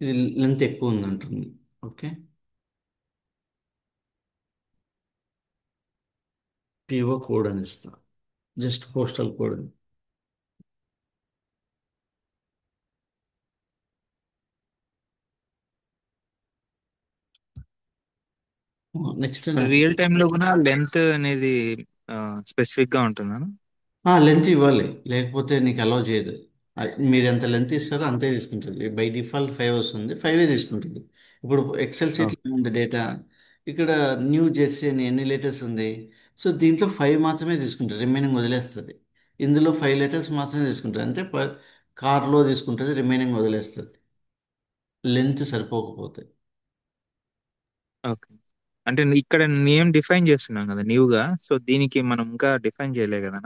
ఇది లెంత్ ఎక్కువ ఉందంటుంది. Okay. PO code అని ఇస్తా. Just postal code. నెక్స్ట్ మరి రియల్ టైమ్ లో కూడా లెంత్ అనేది స్పెసిఫిక్ గా ఉంటుందా? లెంత్ ఇవ్వాలి, లేకపోతే నీకు అలౌ చేయదు. మీరు ఎంత లెంత్ ఇస్తారో అంతే తీసుకుంటుంది. బై డిఫాల్ట్ 5 వస్తుంది, 5 తీసుకుంటుంది. ఇప్పుడు ఎక్సెల్ ఓకే. షీట్లో ఉంది డేటా. ఇక్కడ న్యూ జెర్సీ అని ఎన్ని లెటర్స్ ఉంది. సో దీంట్లో 5 మాత్రమే తీసుకుంటుంది, రిమైనింగ్ వదిలేస్తుంది. ఇందులో 5 లెటర్స్ మాత్రమే తీసుకుంటుంది, అంటే కార్లో తీసుకుంటుంది, రిమైనింగ్ వదిలేస్తుంది లెంత్ సరిపోకపోతే. ఓకే. అంటే ఇక్కడ నేమ్ డిఫైన్ చేస్తున్నాం కదా న్యూగా, సో దీనికి మనం ఇంకా డిఫైన్ చేయలే కదా.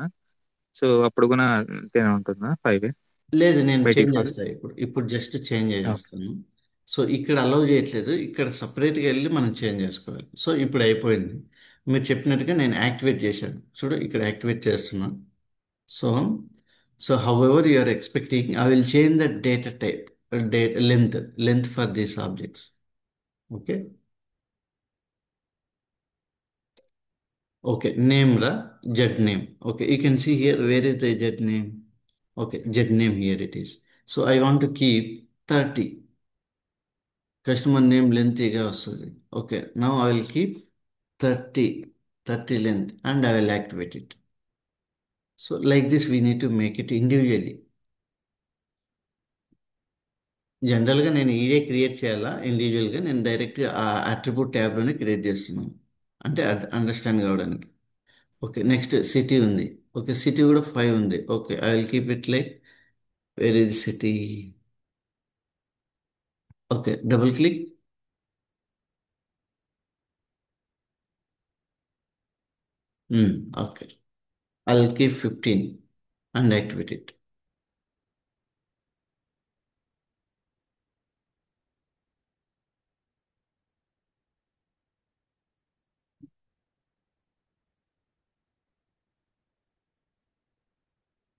సో అప్పుడు కూడా అంతేనా ఉంటుందా 5 లేదు, నేను బై చేంజ్ డిఫాల్ట్? చేస్తాను. ఇప్పుడు జస్ట్ చేంజ్ ఓకే. చేసేస్తాను. సో ఇక్కడ అలౌ చేయట్లేదు, ఇక్కడ సపరేట్గా వెళ్ళి మనం చేంజ్ చేసుకోవాలి. సో ఇప్పుడు అయిపోయింది. మీరు చెప్పినట్టుగా నేను యాక్టివేట్ చేశాను, చూడు ఇక్కడ యాక్టివేట్ చేస్తున్నాను. So so however you are expecting, I will change the data type, date length for these objects. Okay. Okay, name రా, Z name. Okay, you can see here where is the Z name. Okay, Z name here it is. So I want to keep 30. Customer name లెంతీగా వస్తుంది. Okay, now I will keep 30, 30 length and I will activate it. So like this we need to make it individually. జనరల్గా నేను ఈడే create చేయాలా ఇండివిజువల్గా, నేను డైరెక్ట్గా ఆ అట్రిబ్యూట్ ట్యాబ్లోనే క్రియేట్ చేస్తున్నాను, అంటే అండర్స్టాండ్ కావడానికి. ఓకే, నెక్స్ట్ సిటీ ఉంది. ఓకే, సిటీ కూడా 5 ఉంది. Okay, I will keep it like, where is city. Okay, double click. Okay, I will keep 15 and activate it.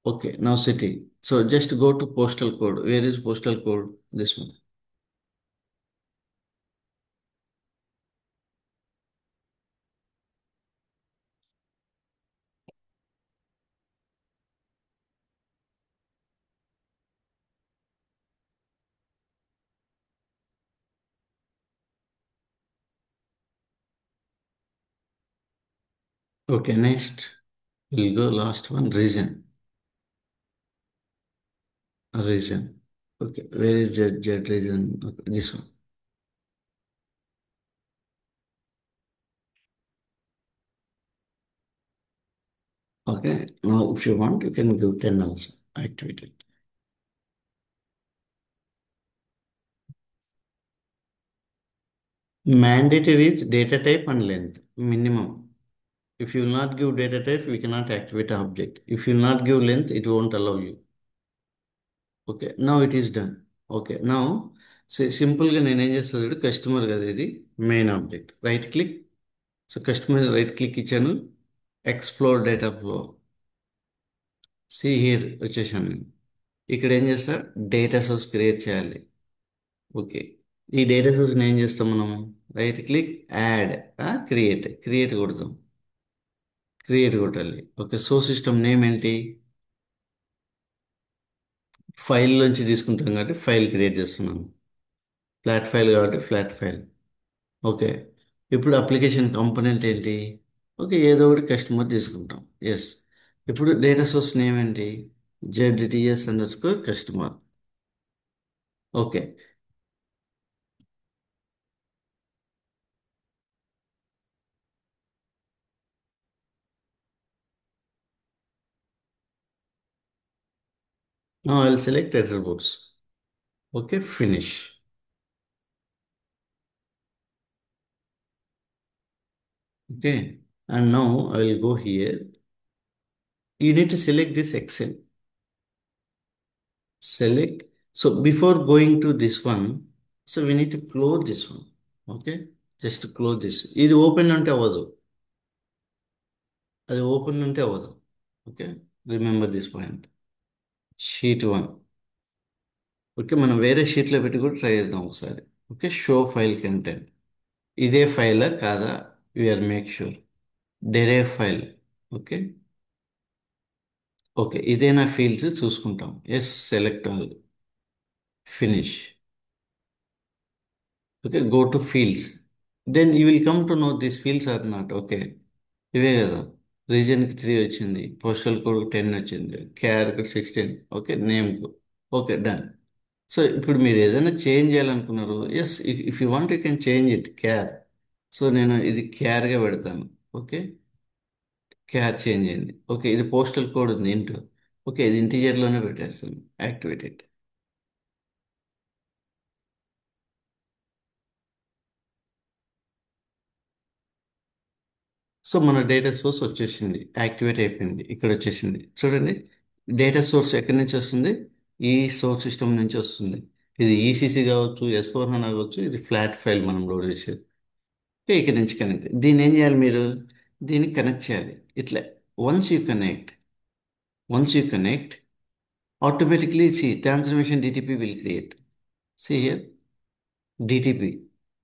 Okay, now city. So just go to postal code. Where is postal code? This one. Okay, next we'll go last one, region. Region. Okay, where is Z region? Okay, this one. Okay, now if you want, you can give 10 also. Activate it. Mandatory is data type and length, minimum. If you will not give data type, we cannot activate object. If you will not give length, it won't allow you. Okay, now it is done. Okay, now సింపుల్గా నేను ఏం చేస్తాను, customer కదా ఇది, main object. Right click. So customer right click ఇచ్చాను. Explore data flow. See here వచ్చేసాను నేను. ఇక్కడ ఏం చేస్తా, డేటా సోర్స్ క్రియేట్ చేయాలి. ఓకే, ఈ డేటా సోర్స్ని ఏం చేస్తాం మనము, right click, add, create, create కొడతాం. క్రియేట్ కొట్టాలి. ఓకే, సోర్స్ సిస్టమ్ నేమ్ ఏంటి, ఫైల్ నుంచి తీసుకుంటాం కాబట్టి ఫైల్ క్రియేట్ చేస్తున్నాను. ఫ్లాట్ ఫైల్ కాబట్టి ఫ్లాట్ ఫైల్. ఓకే, ఇప్పుడు అప్లికేషన్ కాంపోనెంట్ ఏంటి, ఓకే ఏదో ఒకటి కస్టమర్ తీసుకుంటాం. ఎస్. ఇప్పుడు డేటా సోర్స్ నేమ్ ఏంటి, ZTS_కస్టమర్. Okay. Now I'll select attributes. Okay, finish. Okay, and now I will go here. You need to select this Excel. Select. So before going to this one, so we need to close this one. Okay, just to close this. ఇది open అంటే అవ్వదు, అది open అంటే అవ్వదు. Okay, remember this point. Sheet 1. Okay, మనం వేరే షీట్లో పెట్టి కూడా ట్రై చేద్దాం ఒకసారి. Okay, show file content. ఇదే ఫైలా కాదా, we are make sure. Derive file. Okay. Okay, ఇదేనా ఫీల్డ్స్ చూసుకుంటాం. Yes, select all, finish. Okay, go to fields. Then you will come to know these fields are not. Okay, ఇవే కదా. రీజన్కి 3 వచ్చింది, postal code 10 వచ్చింది, క్యార్కి 16. ఓకే, నేమ్కు. Okay, done. సో ఇప్పుడు మీరు ఏదైనా చేంజ్ చేయాలనుకున్నారు, yes, if you want you can change it, char. So నేను ఇది క్యార్గా పెడతాను. ఓకే, క్యార్ చేంజ్ అయింది. ఓకే, ఇది పోస్టల్ కోడ్ ఉంది ఇంటూ. ఓకే, ఇది ఇంటీజర్లోనే పెట్టేస్తాను, యాక్టివేట్ ఇట్. సో మన డేటా సోర్స్ వచ్చేసింది, యాక్టివేట్ అయిపోయింది, ఇక్కడ వచ్చేసింది చూడండి. డేటా సోర్స్ ఎక్కడి నుంచి వస్తుంది? ఈ సోర్స్ సిస్టమ్ నుంచి వస్తుంది. ఇది ఈసీసీ కావచ్చు, S/4HANA కావచ్చు, ఇది ఫ్లాట్ ఫైల్ మనం లోడ్ చేసేది. ఓకే, ఇక్కడ నుంచి కనెక్ట్. దీన్ని ఏం చేయాలి మీరు? దీన్ని కనెక్ట్ చేయాలి ఇట్లా. Once you connect, once you connect, automatically see transformation DTP will create. See here, DTP.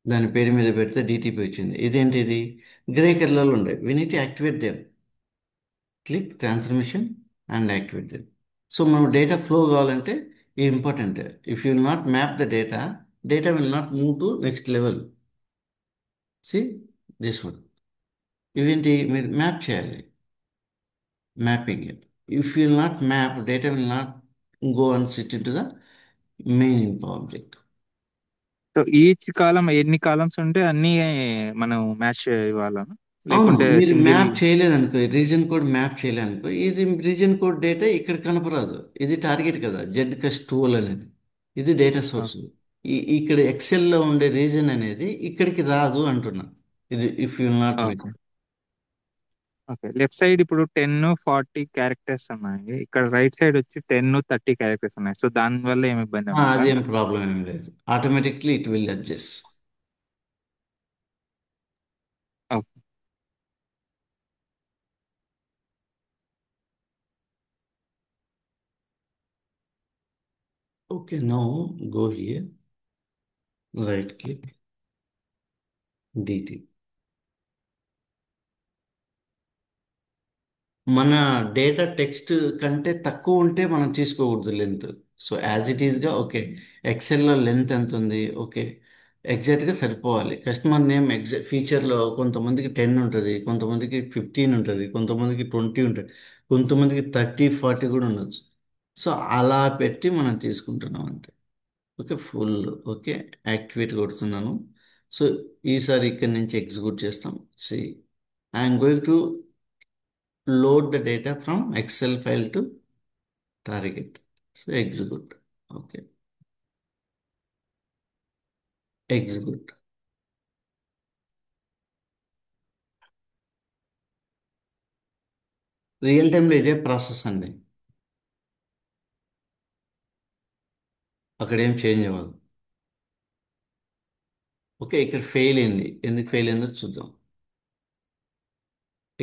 దాని పేరు మీద పెడితే డిటిపి వచ్చింది. ఇదేంటి ఇది? గ్రే కలర్లో ఉండే. We need activate them. Click transformation and activate them. So మనం డేటా ఫ్లో కావాలంటే ఇది important. If you will not map the data, data will not move to next level. See this one. ఇవేంటి మీరు map చేయాలి, mapping it. If you will not map, data will not go and sit into the main info object. So each column ఎన్ని columns ఉంటే అన్ని మనం match ఇవ్వాలనా, అవును, లేకుంటే మీరు సింగిల్? మ్యాప్ చేయలేదనుకో, రీజన్ కోడ్ మ్యాప్ చేయలేదనుకో, ఇది రీజన్ కోడ్ డేటా ఇక్కడ కనపరాదు. ఇది టార్గెట్ కదా, జెడ్ కస్ టూల్ అనేది. ఇది డేటా సోర్స్. ఇక్కడ ఎక్సెల్లో ఉండే రీజన్ అనేది ఇక్కడికి రాదు అంటున్నా. ఇది if you not make. Okay. Okay, left side ఇప్పుడు 10-40 క్యారెక్టర్స్ ఉన్నాయి, ఇక్కడ రైట్ సైడ్ వచ్చి 10-30 క్యారెక్టర్స్ ఉన్నాయి. సో దాని వల్ల ఏమి ఇబ్బంది ఉండదా అదేం అట్లా? ప్రాబ్లం ఏం లేదు, automatically it will adjust. Okay. Okay, now go here, right click, DT. మన డేటా టెక్స్ట్ కంటే తక్కువ ఉంటే మనం తీసుకోకూడదు లెంత్. సో యాజ్ ఇట్ ఈస్గా ఓకే. ఎక్సెల్లో లెంత్ ఎంత ఉంది? ఓకే, ఎగ్జాక్ట్గా సరిపోవాలి. కస్టమర్ నేమ్ ఫీచర్లో కొంతమందికి 10 ఉంటుంది, కొంతమందికి 15 ఉంటుంది, కొంతమందికి 20 ఉంటుంది, కొంతమందికి 30-40 కూడా ఉండొచ్చు. సో అలా పెట్టి మనం తీసుకుంటున్నాం అంతే. Okay, full. ఓకే, యాక్టివేట్ కొడుతున్నాను. సో ఈసారి ఇక్కడి నుంచి ఎగ్జిక్యూట్ చేస్తాం. See I'm going to load the data from Excel file to target. So execute. Okay, execute. Real టైంలో ఇదే ప్రాసెస్ అండి, అక్కడ ఏం చేంజ్ అవ్వదు. ఓకే, ఇక్కడ ఫెయిల్ అయింది. ఎందుకు ఫెయిల్ అయిందో చూద్దాం.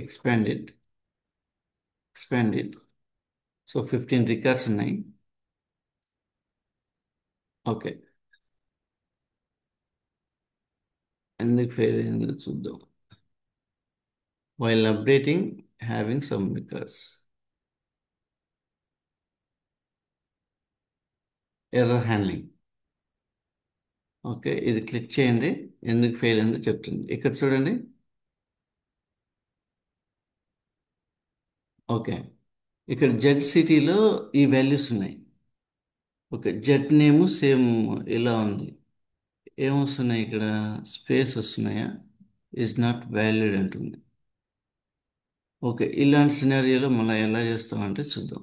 Expand it, expand it. So 15 records ఉన్నాయి. ఓకే, ఎందుకు ఫెయిల్ అయిందో చూద్దాం. While updating, having some records, error handling. Okay, ఇది క్లిక్ చేయండి, ఎందుకు ఫెయిల్ అయిందో చెప్తుంది. ఇక్కడ చూడండి. ఓకే, ఇక్కడ జెడ్ సిటీలో ఈ వాల్యూస్ ఉన్నాయి. ఓకే, జెడ్ నేము సేమ్ ఇలా ఉంది. ఏమొస్తున్నాయి ఇక్కడ? స్పేస్ వస్తున్నాయా? ఈజ్ నాట్ వ్యాలిడ్ అంటుంది. ఓకే, ఇలాంటి సినారియోలో మనం ఎలా చేస్తామంటే చూద్దాం.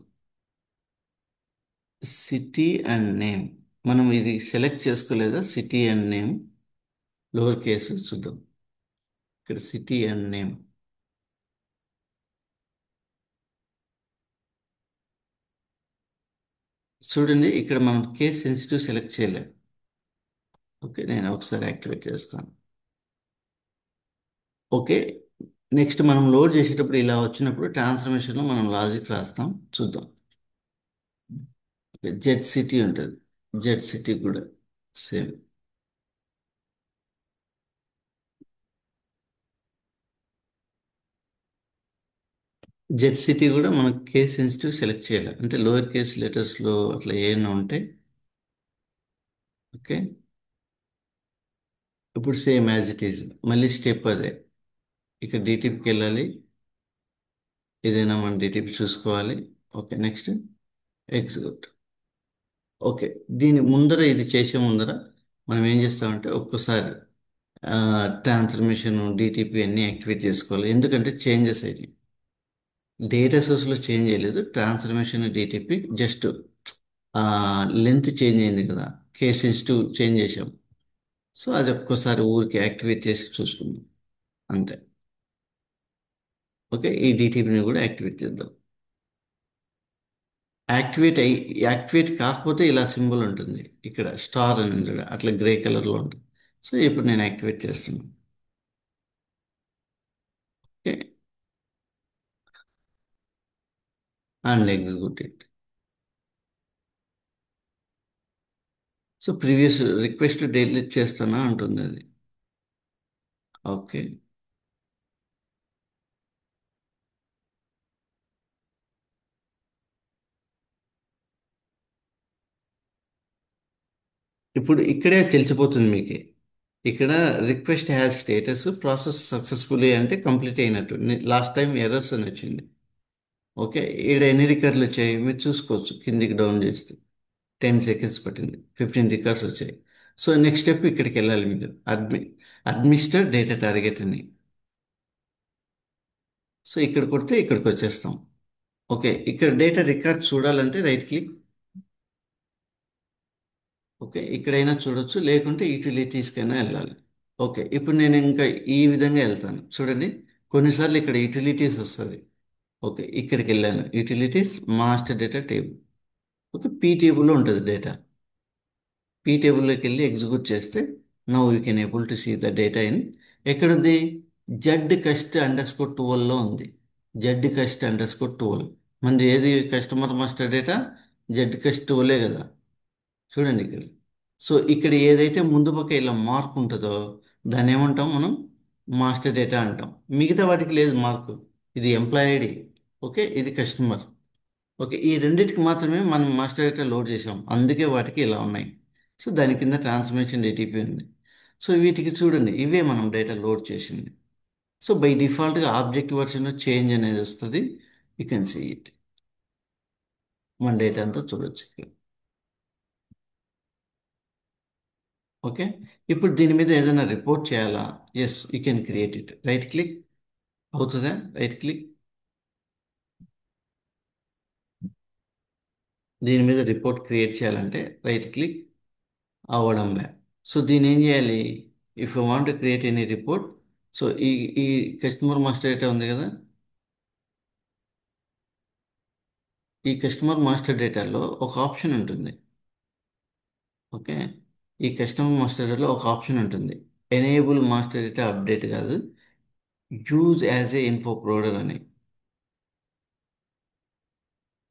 సిటీ అండ్ నేమ్, మనం ఇది సెలెక్ట్ చేసుకోలేదా? City and name lower case చూద్దాం. ఇక్కడ సిటీ అండ్ నేమ్. చూడండి, ఇక్కడ మనం కేస్ సెన్సిటివ్ సెలెక్ట్ చేయలేదు. ఓకే, నేను ఒకసారి యాక్టివేట్ చేస్తాను. ఓకే, నెక్స్ట్ మనం లోడ్ చేసేటప్పుడు ఇలా వచ్చినప్పుడు ట్రాన్స్ఫర్మేషన్లో మనం లాజిక్ రాస్తాం చూద్దాం. ఓకే, జెడ్ సిటీ ఉంటుంది. జెడ్ సిటీ కూడా సేమ్. జెడ్ సిటీ కూడా మనకు కేస్ సెన్సిటివ్ సెలెక్ట్ చేయాలి, అంటే లోయర్ కేస్ లెటర్స్లో అట్లా ఏమైనా ఉంటే. ఓకే. ఇప్పుడు సేమ్ యాజ్ ఇట్ ఈజ్, మళ్ళీ స్టెప్ అదే. ఇక్కడ డిటిపికి వెళ్ళాలి, ఏదైనా మనం డిటిపి చూసుకోవాలి. Okay, next execute. ఓకే. దీని ముందర, ఇది చేసే ముందర మనం ఏం చేస్తామంటే ఒక్కసారి ట్రాన్స్ఫర్మేషన్ డిటిపి అన్నీ యాక్టివేట్ చేసుకోవాలి, ఎందుకంటే చేంజెస్ అయ్యి డేటా సోర్స్లో చేంజ్ చేయలేదు. Transformation DTP just length change అయింది కదా, కేస్ సెన్సిటివ్ చేంజ్ చేసాం. సో అది ఒక్కసారి ఊరికి యాక్టివేట్ చేసి చూసుకుందాం, అంతే. ఓకే, ఈ డిటిపిని కూడా యాక్టివేట్ చేద్దాం. యాక్టివేట్ కాకపోతే ఇలా సింబల్ ఉంటుంది, ఇక్కడ స్టార్ అని ఉంది చూడు, అట్లా గ్రే కలర్లో ఉంటుంది. సో ఇప్పుడు నేను యాక్టివేట్ చేస్తున్నాను. Okay, and execute it. So previous request delete చేస్తానా అంటుంది అది. ఓకే. ఇప్పుడు ఇక్కడే తెలిసిపోతుంది మీకు. ఇక్కడ request has status process successfully అంటే కంప్లీట్ అయినట్టు. లాస్ట్ టైం ఎర్రర్స్ అని వచ్చింది. ఓకే, ఈడ ఎన్ని రికార్డులు వచ్చాయి మీరు చూసుకోవచ్చు, కిందికి డౌన్ చేస్తే 10 సెకండ్స్ పట్టింది, 15 రికార్డ్స్ వచ్చాయి. సో నెక్స్ట్ స్టెప్ ఇక్కడికి వెళ్ళాలి మీరు, అడ్మినిస్టర్ డేటా టార్గెట్ అని. సో ఇక్కడ కొడితే ఇక్కడికి వచ్చేస్తాం. ఓకే, ఇక్కడ డేటా రికార్డ్ చూడాలంటే రైట్ క్లిక్. ఓకే, ఇక్కడైనా చూడొచ్చు, లేకుంటే యూటిలిటీస్కైనా వెళ్ళాలి. ఓకే, ఇప్పుడు నేను ఇంకా ఈ విధంగా వెళ్తాను చూడండి. కొన్నిసార్లు ఇక్కడ యూటిలిటీస్ వస్తుంది. ఓకే, ఇక్కడికి వెళ్ళాను, utilities master data table. Okay, P టేబుల్లో ఉంటుంది డేటా. పీ టేబుల్లోకి వెళ్ళి ఎగ్జిక్యూట్ చేస్తే now you can able to see the data in. ఎక్కడుంది? జడ్ కస్ట్ అండర్ స్కోర్ 12లో ఉంది. Z cust underscore 12. మనది ఏది customer master data? Z cust 12 కదా. చూడండి ఇక్కడ. సో ఇక్కడ ఏదైతే ముందు పక్క ఇలా మార్క్ ఉంటుందో దాన్ని ఏమంటాం మనం? మాస్టర్ డేటా అంటాం. మిగతా వాటికి లేదు మార్కు. ఇది ఎంప్లాయ్ ఐడి. ఓకే, ఇది కస్టమర్. ఓకే, ఈ రెండింటికి మాత్రమే మనం మాస్టర్ డేటా లోడ్ చేసాం, అందుకే వాటికి ఇలా ఉన్నాయి. సో దాని కింద ట్రాన్స్ఫర్మేషన్ ఏటీపీ ఉంది. సో వీటికి చూడండి, ఇవే మనం డేటా లోడ్ చేసింది. సో బై డిఫాల్ట్గా ఆబ్జెక్ట్ వర్షన్ చేంజ్ అనేది వస్తుంది. You can see it. మన డేటా అంతా చూడొచ్చు ఇక్కడ. ఓకే, ఇప్పుడు దీని మీద ఏదైనా రిపోర్ట్ చేయాలా? Yes, you can create it. Right click. అవుతుందా? Right click. దీని మీద రిపోర్ట్ క్రియేట్ చేయాలంటే రైట్ క్లిక్. అవ్వడంలే. సో దీన్ని ఏం చేయాలి? If you want create any report, so ఈ కస్టమర్ మాస్టర్ డేటా ఉంది కదా, ఈ కస్టమర్ మాస్టర్ డేటాలో ఒక ఆప్షన్ ఉంటుంది. ఓకే, ఈ కస్టమర్ మాస్టర్ డేటాలో ఒక ఆప్షన్ ఉంటుంది, ఎనేబుల్ మాస్టర్ డేటా అప్డేట్ కాదు, use as a info provider అని.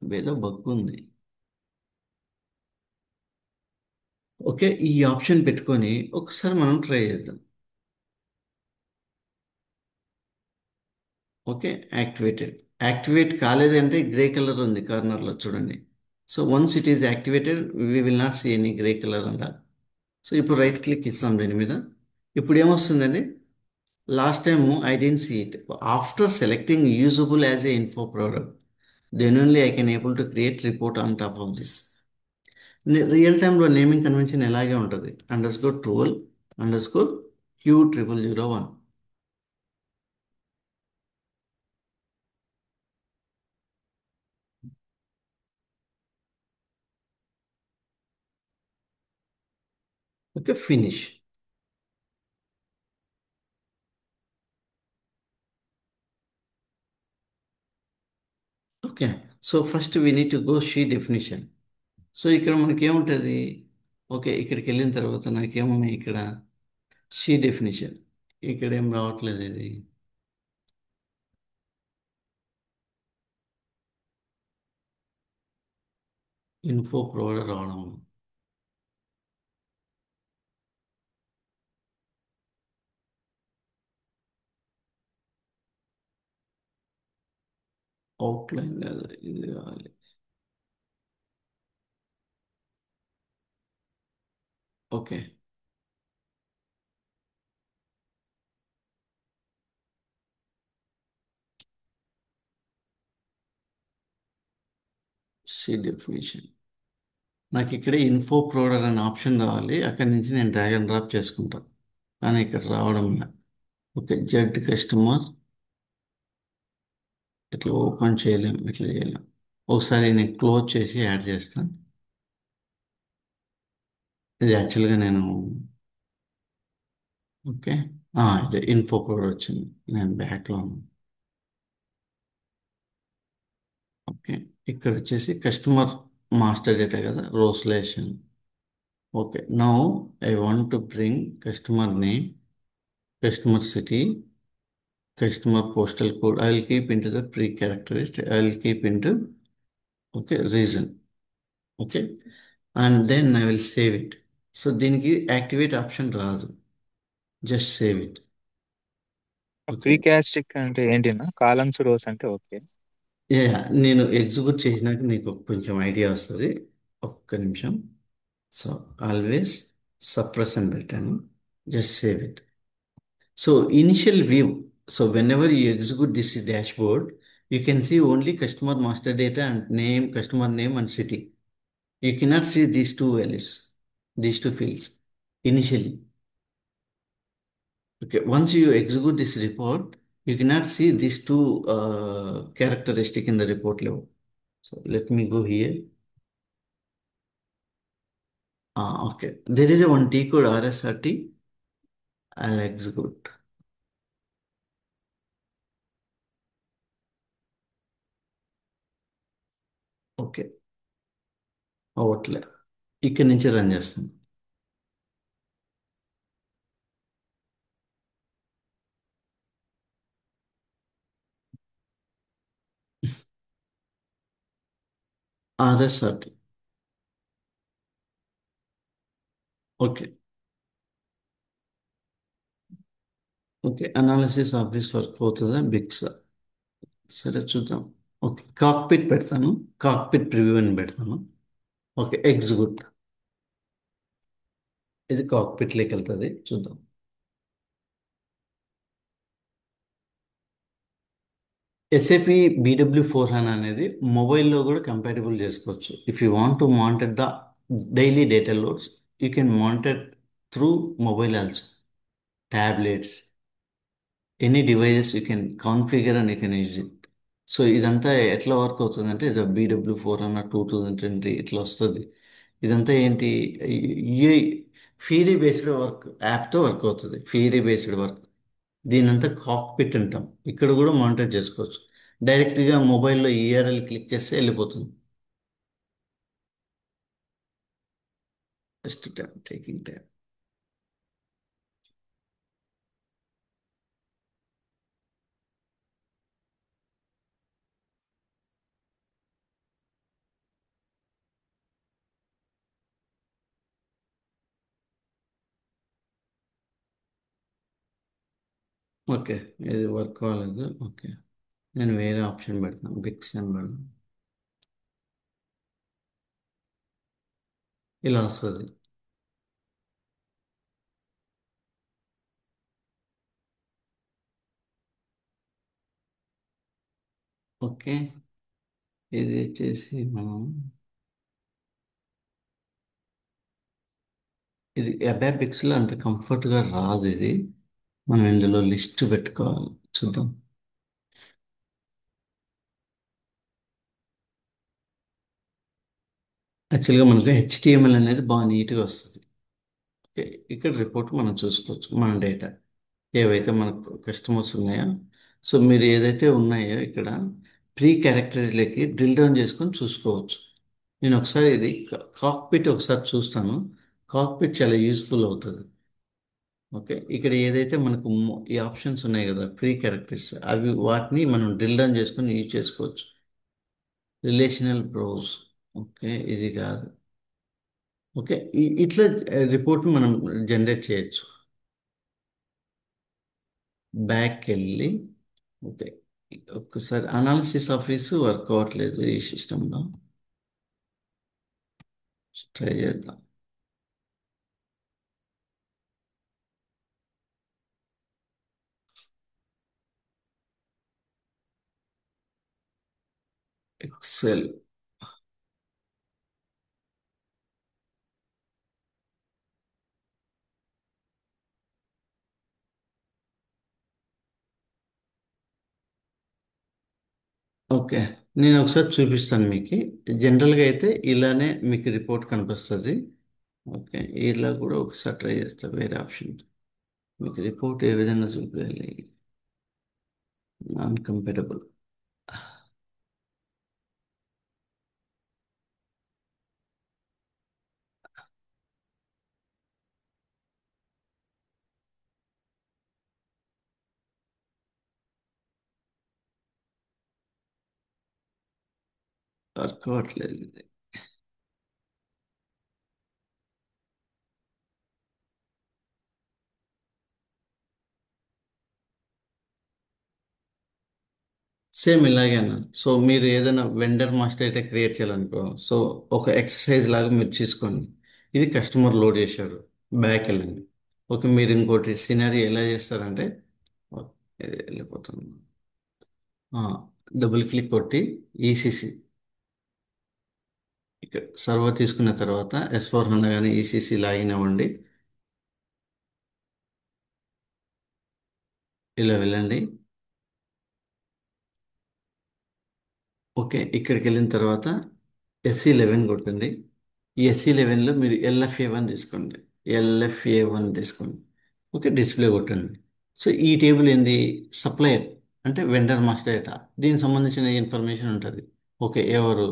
ఏదో బగ్ ఉంది. ఓకే, ఈ ఆప్షన్ పెట్టుకొని ఒకసారి మనం ట్రై చేద్దాం. Okay, activated. యాక్టివేట్ కాలేదంటే గ్రే కలర్ ఉంది కార్నర్లో చూడండి. So once it is activated we will not see any grey colour అంట. సో ఇప్పుడు రైట్ క్లిక్ ఇస్తాం దీని మీద. ఇప్పుడు ఏమొస్తుందండి? Last time I didn't see it. After selecting usable as a info product, then only I can able to create report on top of this. Real టైంలో naming convention ఎలాగే ఉంటుంది, underscore 12 under score Q0001. Okay, finish. Okay, so first we need to go she definition. So ఇక్కడ మనకి ఏముంటుంది? Okay, ఇక్కడికి వెళ్ళిన తర్వాత నాకేమున్నాయి ఇక్కడ? She definition. ఇక్కడ ఏం రావట్లేదు ఇది. ఇన్ఫో ప్రొవైడర్ రావడం. అవుట్లైన్ కాదు, ఇది కావాలి. ఓకే. See definition. నాకు ఇక్కడ ఇన్ఫో ప్రోడర్ అనే ఆప్షన్ రావాలి, అక్కడి నుంచి నేను డ్రాగ్ అండ్ డ్రాప్ చేసుకుంటాను, కానీ ఇక్కడ రావడం లే. ఓకే, జెడ్ కస్టమర్ ఇట్లా ఓపెన్ చేయలేం, ఇట్లా చేయలేం. ఒకసారి నేను క్లోజ్ చేసి యాడ్ చేస్తాను. ఇది యాక్చువల్గా నేను, ఓకే, ఇది ఇన్ఫో ప్రోడర్ వచ్చింది, నేను బ్యాక్లో ఉన్నాను. ఓకే, ఇక్కడ వచ్చేసి కస్టమర్ మాస్టర్ డేటా కదా, రోస్లేషన్. Okay, now I want to bring customer name, customer city, customer postal code. I will keep into the pre-characteristic. I will keep into, okay, reason. Okay. And then I will save it. So దీనికి activate option రాదు. Just save it. Pre Okay. Caustic అంటే ఏంటినా? Columns rows అంటే okay. నేను execute చేసినాక నీకు కొంచెం idea వస్తుంది. ఒక్క నిమిషం. సో ఆల్వేస్ సప్రెస్ అని పెట్టాను. Just save it. So initial view. So whenever you execute this dashboard, you can see only customer master data and name, customer name and city. You cannot see these two values, these two fields initially. Okay. Once you execute this report, you cannot see these two characteristic in the report level. So let me go here. Okay. There is a one T code RSRT. I'll execute. Okay. అవట్లే. ఇక్కడి నుంచి run చేస్తాను. RSRT. Okay. Okay, analysis office work అవుతుందా, Biggs? సరే చూద్దాం. Okay, cockpit పెడతాను, cockpit preview అని పెడతాను. Okay, execute. ఇది కాక్పిట్లోకి వెళ్తుంది, చూద్దాం. ఎస్ఏపి BW4 HANA అనేది మొబైల్లో కూడా కంపాటబుల్ చేసుకోవచ్చు. If you want to monitor the daily data loads, you can monitor through mobile also, tablets, any devices you can configure and you can use it. So ఇదంతా ఎట్లా work అవుతుందంటే, ఇది BW4 2020 ఇట్లా వస్తుంది. ఇదంతా ఏంటి, యూఐ ఫీరీ బేస్డ్ వర్క్, యాప్తో work అవుతుంది, ఫీరీ బేస్డ్ వర్క్. దీనంతా కాక్పిట్ అంటాం. ఇక్కడ కూడా మానిటర్ చేసుకోవచ్చు. డైరెక్ట్గా మొబైల్లో URL క్లిక్ చేస్తే వెళ్ళిపోతుంది. First time taking time. Okay, ఇది వర్క్ అవ్వలేదు. ఓకే, నేను వేరే ఆప్షన్ పెడతాను, బిక్స్ అని పెడతాను. ఇలా వస్తుంది. ఓకే, ఇది వచ్చేసి మనం, ఇది అబాబిక్స్లో అంత కంఫర్ట్గా రాదు. ఇది మనం ఇందులో లిస్ట్ పెట్టుకోవాలి, చూద్దాం. యాక్చువల్గా మనకు HTML అనేది బాగా నీట్గా వస్తుంది. ఓకే, ఇక్కడ రిపోర్ట్ మనం చూసుకోవచ్చు, మన డేటా ఏవైతే మనకు కస్టమర్స్ ఉన్నాయో. సో మీరు ఏదైతే ఉన్నాయో ఇక్కడ ప్రీ క్యారెక్టర్స్లోకి డ్రిల్ డౌన్ చేసుకొని చూసుకోవచ్చు. నేను ఒకసారి ఇది కాక్పిట్ ఒకసారి చూస్తాను. కాక్పిట్ చాలా యూస్ఫుల్ అవుతుంది. ఓకే, ఇక్కడ ఏదైతే మనకు ఈ ఆప్షన్స్ ఉన్నాయి కదా, ప్రీ క్యారెక్టర్స్, అవి వాటిని మనం డ్రిల్ డౌన్ చేసుకొని యూజ్ చేసుకోవచ్చు. Relational browse. ఓకే, ఇది కాదు. ఓకే, ఇట్లా రిపోర్ట్ మనం జనరేట్ చేయొచ్చు. బ్యాక్ వెళ్ళి, ఓకే, ఒక్కసారి అనాలిసిస్ ఆఫీస్ వర్క్ అవ్వట్లేదు ఈ సిస్టంలో. ట్రై చేద్దాం. ఎక్సెల్. ఓకే, నేను ఒకసారి చూపిస్తాను మీకు. జనరల్గా అయితే ఇలానే మీకు రిపోర్ట్ కనిపిస్తుంది. ఓకే, ఇలా కూడా ఒకసారి ట్రై చేస్తా వేరే ఆప్షన్. మీకు రిపోర్ట్ ఏ విధంగా చూపించాలి? Non compatible. వర్క్ అవ్వట్లేదు ఇది. సేమ్ ఇలాగే అన్న. సో మీరు ఏదైనా వెండర్ మాస్టర్ అయితే క్రియేట్ చేయాలనుకో, సో ఒక ఎక్సర్సైజ్ లాగా మీరు తీసుకోండి. ఇది కస్టమర్ లోడ్ చేశారు, బ్యాక్ వెళ్ళండి. ఓకే, మీరు ఇంకోటి సినారీ ఎలా చేస్తారంటే, ఇది వెళ్ళిపోతుంది. డబుల్ క్లిక్ కొట్టి ఈసీసీ, ఇక్కడ సర్వర్ తీసుకున్న తర్వాత S/4HANA కానీ ఈసీసీ లాగిన్ అవ్వండి. ఇలా వెళ్ళండి. ఓకే, ఇక్కడికి వెళ్ళిన తర్వాత SE11 కొట్టండి. ఈ SE11లో మీరు LFA1 తీసుకోండి. LFA1 తీసుకోండి. ఓకే, డిస్ప్లే కొట్టండి. సో ఈ టేబుల్ ఏంది? సప్లయర్ అంటే వెండర్ మాస్టర్ డేటా, దీనికి సంబంధించిన ఇన్ఫర్మేషన్ ఉంటుంది. ఓకే, ఎవరు,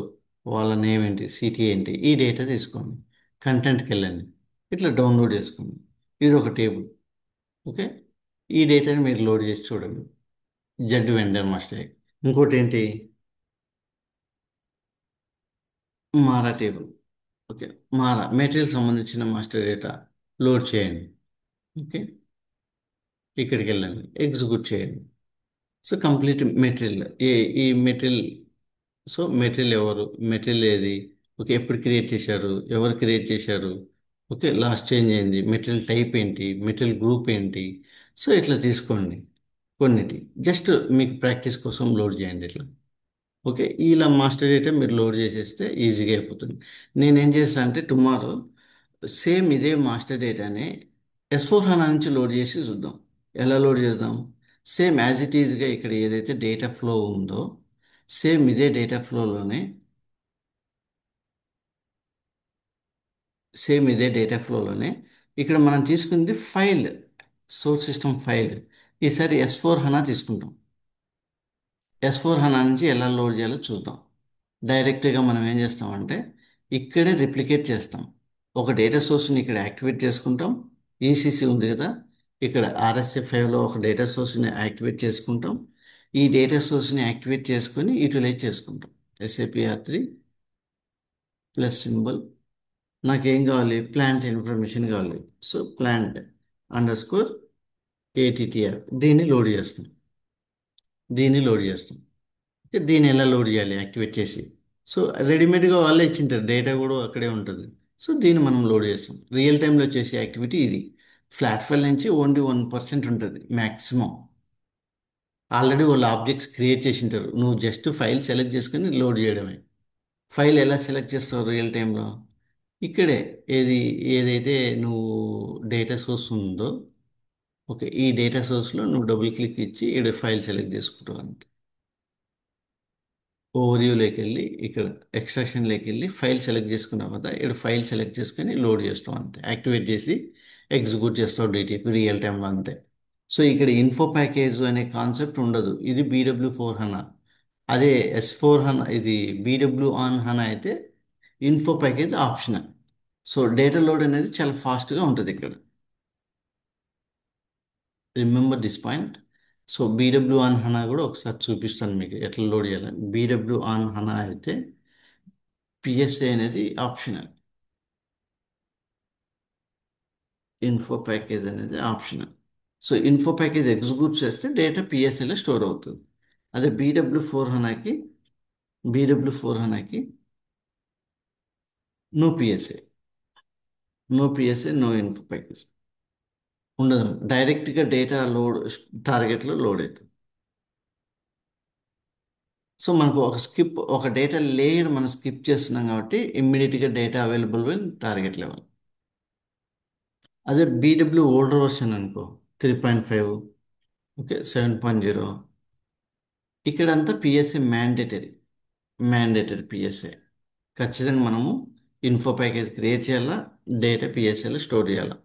వాళ్ళ నేమ్ ఏంటి, సిటీ ఏంటి, ఈ డేటా తీసుకోండి. కంటెంట్కి వెళ్ళండి. ఇట్లా డౌన్లోడ్ చేసుకోండి. ఇది ఒక టేబుల్. ఓకే, ఈ డేటాని మీరు లోడ్ చేసి చూడండి. Z vendor master. ఇంకోటి ఏంటి? మారా టేబుల్. ఓకే, మారా మెటీరియల్ సంబంధించిన మాస్టర్ డేటా లోడ్ చేయండి. ఓకే, ఇక్కడికి వెళ్ళండి, ఎగ్జిక్యూట్ చేయండి. సో కంప్లీట్ మెటీరియల్, ఈ మెటీరియల్. సో మెటీరియల్ ఎవరు, మెటీరియల్ ఏది, ఓకే, ఎప్పుడు క్రియేట్ చేశారు, ఎవరు క్రియేట్ చేశారు, ఓకే, లాస్ట్ చేంజ్ అయింది, మెటీరియల్ టైప్ ఏంటి, మెటీరియల్ గ్రూప్ ఏంటి. సో ఇట్లా తీసుకోండి కొన్నిటి. జస్ట్ మీకు ప్రాక్టీస్ కోసం లోడ్ చేయండి ఇట్లా. ఓకే, ఇలా మాస్టర్ డేటా మీరు లోడ్ చేసేస్తే ఈజీగా అయిపోతుంది. నేనేం చేస్తాను అంటే టుమారో సేమ్ ఇదే మాస్టర్ డేటాని S/4HANA నుంచి లోడ్ చేసి చూద్దాం. ఎలా లోడ్ చేద్దాం? సేమ్ యాజ్ ఇట్ ఈజ్గా ఇక్కడ ఏదైతే డేటా ఫ్లో ఉందో, సేమ్ ఇదే డేటా ఫ్లోలోనే, ఇక్కడ మనం తీసుకుంది ఫైల్, సోర్స్ సిస్టమ్ ఫైల్. ఈసారి S/4HANA తీసుకుంటాం. S/4HANA నుంచి ఎలా లోడ్ చేయాలో చూద్దాం. డైరెక్ట్గా మనం ఏం చేస్తామంటే ఇక్కడే రిప్లికేట్ చేస్తాం. ఒక డేటా సోర్స్ని ఇక్కడ యాక్టివేట్ చేసుకుంటాం. ఈసీసీ ఉంది కదా, ఇక్కడ RSA5లో ఒక డేటా సోర్స్ని యాక్టివేట్ చేసుకుంటాం. ఈ డేటా సోర్స్ని యాక్టివేట్ చేసుకొని యూటిలైజ్ చేసుకుంటాం. SAP R3 plus symbol. నాకేం కావాలి? ప్లాంట్ ఇన్ఫర్మేషన్ కావాలి. సో ప్లాంట్ _ATTR, దీన్ని లోడ్ చేస్తాం. దీన్ని ఎలా లోడ్ చేయాలి? యాక్టివేట్ చేసి. సో రెడీమేడ్గా వాళ్ళే ఇచ్చింటారు, డేటా కూడా అక్కడే ఉంటుంది. సో దీన్ని మనం లోడ్ చేస్తాం. రియల్ టైంలో చేసే యాక్టివిటీ ఇది. ఫ్లాట్ ఫైల్ నుంచి ఓన్లీ 1% ఉంటుంది మ్యాక్సిమం. ఆల్రెడీ వాళ్ళు ఆబ్జెక్ట్స్ క్రియేట్ చేసి ఉంటారు, నువ్వు జస్ట్ ఫైల్ సెలెక్ట్ చేసుకొని లోడ్ చేయడమే. ఫైల్ ఎలా సెలెక్ట్ చేస్తావు రియల్ టైంలో? ఇక్కడే ఏదైతే నువ్వు డేటా సోర్స్ ఉందో, ఓకే, ఈ డేటా సోర్స్లో నువ్వు డబుల్ క్లిక్ ఇచ్చి ఇక్కడ ఫైల్ సెలెక్ట్ చేసుకుంటావు అంతే. ఓవర్వ్యూలోకి వెళ్ళి ఇక్కడ ఎక్స్ట్రాక్షన్లోకి వెళ్ళి ఫైల్ సెలెక్ట్ చేసుకున్నావు కదా, ఇక్కడ ఫైల్ సెలెక్ట్ చేసుకొని లోడ్ చేస్తాం అంతే. యాక్టివేట్ చేసి ఎగ్జిక్యూట్ చేస్తావు DTP రియల్ టైంలో అంతే. సో ఇక్కడ ఇన్ఫో ప్యాకేజ్ అనే కాన్సెప్ట్ ఉండదు. ఇది BW4 HANA. అదే S/4HANA, ఇది BW on HANA అయితే info package optional. So data load అనేది చాలా ఫాస్ట్గా ఉంటుంది ఇక్కడ. Remember this point. So BW on HANA కూడా ఒకసారి చూపిస్తాను మీకు ఎట్లా లోడ్ చేయాలి. BW on HANA అయితే PSA అనేది ఆప్షనల్, ఇన్ఫో ప్యాకేజ్ అనేది optional. So info package execute చేస్తే డేటా PSAలో స్టోర్ అవుతుంది. అదే బీడబ్ల్యూ ఫోర్ హనాకి no PSA, no info package ఉండదు. డైరెక్ట్గా డేటా లోడ్ టార్గెట్లో లోడ్ అవుతుంది. సో మనకు ఒక డేటా లేయర్ మనం స్కిప్ చేస్తున్నాం కాబట్టి ఇమ్మీడియట్గా data available in target level. అదే బీడబ్ల్యూ ఓల్డర్ వర్షన్ అనుకో, 3.5, ఓకే, 7.0, ఇక్కడంతా పిఎస్ఏ మ్యాండేటరీ పిఎస్ఏ. ఖచ్చితంగా మనము ఇన్ఫో ప్యాకేజ్ క్రియేట్ చేయాలా, డేటా పిఎస్ఏలో స్టోర్ చేయాలా.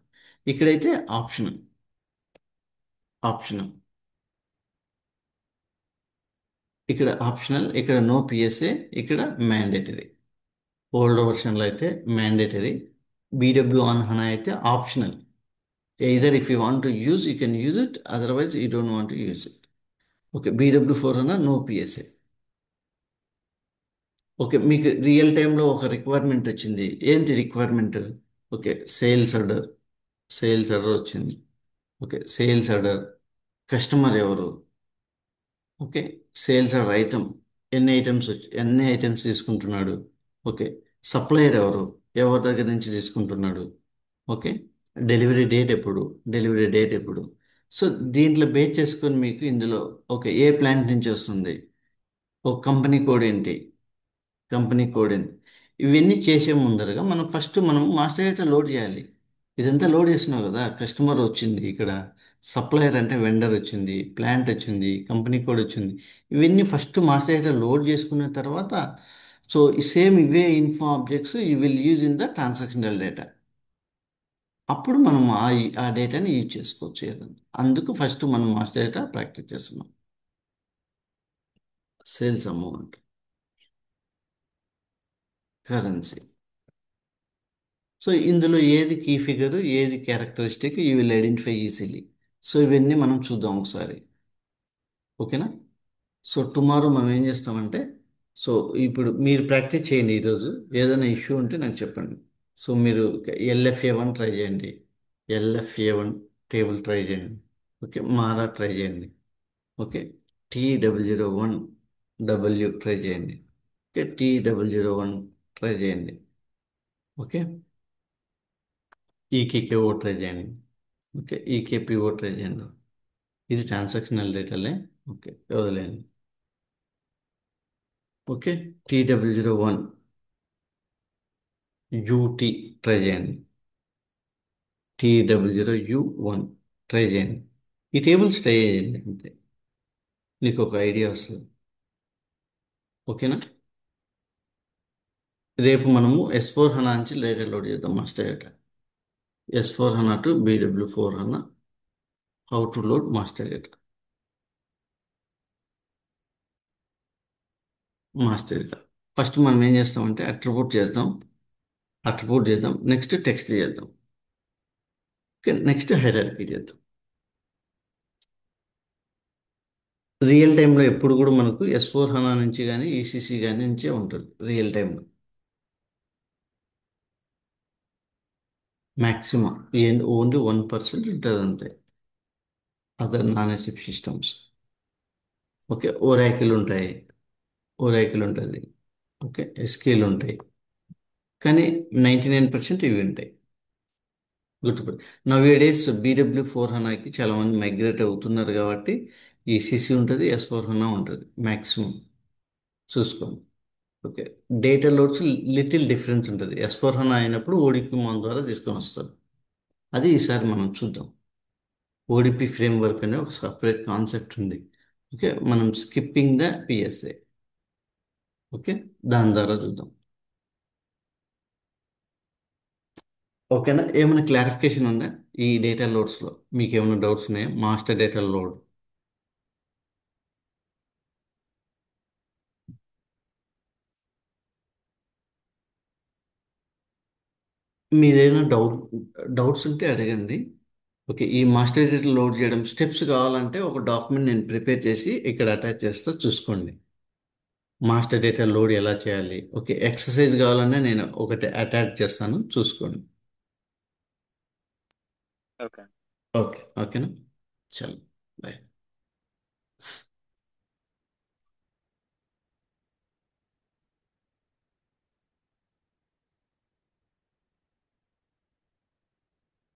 ఇక్కడైతే ఆప్షనల్, ఇక్కడ నో పిఎస్ఏ, ఇక్కడ మ్యాండేటరీ. ఓల్డ్ వర్షన్లో అయితే మ్యాండేటరీ, బీడబ్ల్యూ ఆన్ హనా అయితే optional. Either if you want to use you can use it, otherwise you don't want to use it. Okay, BW four HANA no PSA. Okay, మీకు real టైంలో ఒక requirement వచ్చింది. ఏంటి requirement? Okay, sales order వచ్చింది. Okay, sales order, customer ఎవరు? Okay, sales order item, ఎన్ని items తీసుకుంటున్నాడు? Okay, supplier ఎవరు? ఎవరి దగ్గర నుంచి తీసుకుంటున్నాడు? ఓకే, డెలివరీ డేట్ ఎప్పుడు? సో దీంట్లో బేస్ చేసుకొని మీకు ఇందులో ఓకే, ఏ ప్లాంట్ నుంచి వస్తుంది, ఒక కంపెనీ కోడ్ ఏంటి, ఇవన్నీ చేసే ముందరగా మనం మాస్టర్ డేటా లోడ్ చేయాలి. ఇదంతా లోడ్ చేస్తున్నావు కదా, కస్టమర్ వచ్చింది, ఇక్కడ సప్లయర్ అంటే వెండర్ వచ్చింది, ప్లాంట్ వచ్చింది, కంపెనీ కోడ్ వచ్చింది. ఇవన్నీ ఫస్ట్ మాస్టర్ డేటా లోడ్ చేసుకున్న తర్వాత, సో ఈ సేమ్ ఇవే info objects you will use in the transactional data. అప్పుడు మనం ఆ డేటాని యూజ్ చేసుకోవచ్చు ఏదన్నా. అందుకు ఫస్ట్ మనం మాస్టర్ డేటా ప్రాక్టీస్ చేస్తున్నాం. Sales amount, currency. సో ఇందులో ఏది కీ ఫిగర్, ఏది characteristic, you will identify easily. So ఇవన్నీ మనం చూద్దాం ఒకసారి. ఓకేనా? సో టుమారో మనం ఏం చేస్తామంటే, సో ఇప్పుడు మీరు ప్రాక్టీస్ చేయండి ఈరోజు. ఏదైనా ఇష్యూ ఉంటే నాకు చెప్పండి. సో మీరు ఎల్ఎఫ్ఏ1 ట్రై చేయండి, ఎల్ఎఫ్ఏ1 టేబుల్ ట్రై చేయండి. ఓకే, మారా ట్రై చేయండి. ఓకే, T001W ట్రై చేయండి. ఓకే, T001 ట్రై చేయండి. ఓకే, ఈకేకేఓ ట్రై చేయండి. ఓకే, ఈకేపీఓ ట్రై చేయండి. ఇది ట్రాన్సాక్షనల్ డేటాలే. ఓకే, వదిలేయండి. ఓకే, T001 యూటీ ట్రై చేయండి. T001 ట్రై చేయండి. ఈ టేబుల్స్ ట్రై చేయండి అంతే, నీకు ఒక ఐడియా వస్తుంది. ఓకేనా? రేపు మనము S4 హనా నుంచి డేటా లోడ్ చేద్దాం, master data. S4 HANA to BW4 HANA, how to load master data. First మనం ఏం చేస్తామంటే అట్రిబ్యూట్ చేద్దాం, నెక్స్ట్ టెక్స్ట్ చేద్దాం. ఓకే, నెక్స్ట్ హైరార్కీ చేద్దాం. రియల్ టైంలో ఎప్పుడు కూడా మనకు S4 హనా నుంచి కానీ ఈసీసీ కానీ నుంచే ఉంటుంది రియల్ టైంలో. మ్యాక్సిమం ఓన్లీ 1% ఉంటుంది అంతే, other non SF systems. Okay, Oracle ఉంటుంది. ఓకే, ఎస్కేల్ ఉంటాయి. కానీ 99% ఇవి ఉంటాయి. గుర్తుపెట్టు. నవ్వేడేస్ BW4 హనాకి చాలామంది మైగ్రేట్ అవుతున్నారు కాబట్టి ఈసీసీ ఉంటుంది, S4 హనా ఉంటుంది మ్యాక్సిమం. చూసుకోండి. Okay, data loads little difference ఉంటుంది. S4 హనా అయినప్పుడు ఓడిపి మన ద్వారా తీసుకొని వస్తారు. అది ఈసారి మనం చూద్దాం. ఓడిపి ఫ్రేమ్వర్క్ అనే ఒక సపరేట్ కాన్సెప్ట్ ఉంది. ఓకే, మనం స్కిప్పింగ్ ద పిఎస్ఏ. ఓకే, దాని ద్వారా చూద్దాం. ఓకేనా? ఏమైనా క్లారిఫికేషన్ ఉందా ఈ డేటా లోడ్స్లో? మీకు ఏమైనా డౌట్స్ ఉన్నాయా మాస్టర్ డేటా లోడ్? మీదేమైనా డౌట్స్ ఉంటే అడగండి. ఓకే, ఈ మాస్టర్ డేటా లోడ్ చేయడం స్టెప్స్ కావాలంటే ఒక డాక్యుమెంట్ నేను ప్రిపేర్ చేసి ఇక్కడ అటాచ్ చేస్తా, చూసుకోండి. మాస్టర్ డేటా లోడ్ ఎలా చేయాలి. ఓకే, ఎక్సర్సైజ్ కావాలన్నా నేను ఒకటి అటాచ్ చేస్తాను, చూసుకోండి. ఓకే. ఓకే, ఓకేనా? చలో.